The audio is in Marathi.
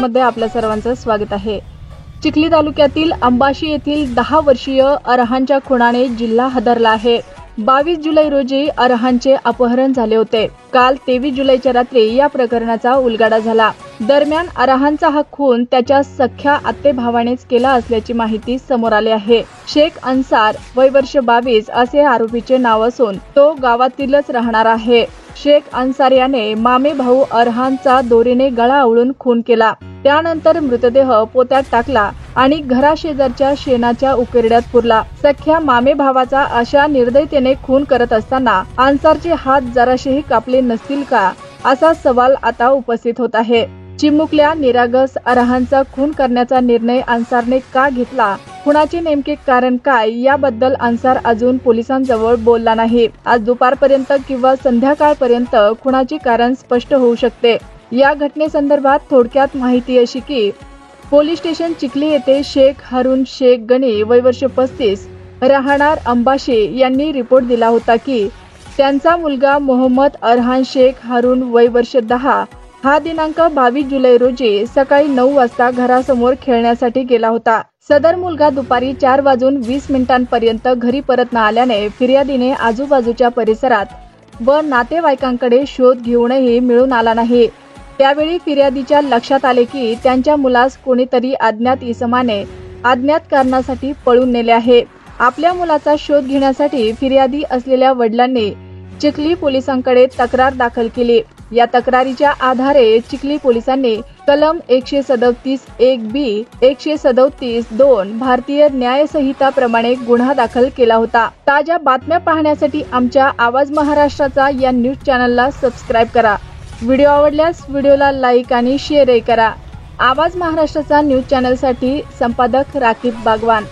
मध्ये आपल्या सर्वांचं स्वागत आहे। चिखली तालुक्यातील अंबाशी येथील 10 वर्षीय अरहानच्या खुनाने जिल्हा हादरला आहे। 22 जुलै रोजी अरहानचे अपहरण झाले होते। काल 23 जुलैच्या रात्री या प्रकरणाचा उलगडा झाला। दरम्यान अरहानचा हा खून त्याच्या सख्या आत्तेभावानेच केला असल्याची माहिती समोर आली आहे। शेख अन्सार वय वर्ष 22 असे आरोपीचे नाव असून तो गावातीलच राहणार आहे। शेख अन्सार याने मामे भाऊ अरहानचा दोरीने गळा आवळून खून केला। त्यानंतर मृतदेह पोत्यात टाकला आणि घराशेजारच्या शेणाच्या उकिरड्यात पुरला। सख्या मामे भावाचा अशा निर्दयतेने खून करत असताना अन्सारचे हात जराशेही कापले नसतील का, असा सवाल आता उपस्थित होत आहे। चिमुकल्या निरागस अरहानचा खून करण्याचा निर्णय अन्सारने का घेतला, खुनाचे नेमके कारण काय, याबद्दल अन्सार अजून पोलिसांजवळ बोलला नाही। आज दुपारपर्यंत किंवा संध्याकाळपर्यंत खुनाचे कारण स्पष्ट होऊ शकते। या घटनेसंदर्भात थोडक्यात माहिती अशी की पोलीस स्टेशन चिखली येथे शेख हारून शेख गणी वय वर्ष 35 राहणार अंबाशी यांनी रिपोर्ट दिला होता की त्यांचा मुलगा मोहम्मद अरहान शेख हारून वय वर्ष 10 हा दिनांक 22 जुलै रोजी सकाळी 9 वाजता घरासमोर खेळण्यासाठी गेला होता। सदर मुलगा दुपारी 4:20 घरी परत न आल्याने फिर्यादीने आजूबाजूच्या परिसरात व नातेवाईकांकडे शोध घेऊनही मिळून आला नाही। त्यावेळी फिर्यादीच्या लक्षात आले की त्यांच्या मुलास कोणीतरी अज्ञात इसमाने अज्ञात कारणासाठी पळून नेले आहे। आपल्या मुलाचा शोध घेण्यासाठी फिर्यादी असलेल्या वडिलांनी चिखली पोलिसांकडे तक्रार दाखल केली। या तक्रारीच्या आधारे चिखली पोलिसांनी कलम 137(1)(b), 137(2) भारतीय न्याय संहिता प्रमाणे गुन्हा दाखल केला होता। ताज्या बातम्या पाहण्यासाठी आमच्या आवाज महाराष्ट्राचा या न्यूज चॅनलला सबस्क्राईब करा। व्हिडिओ आवडल्यास व्हिडिओला लाईक आणि शेअरही करा। आवाज महाराष्ट्राचा न्यूज चॅनलसाठी संपादक राकीब बागवान।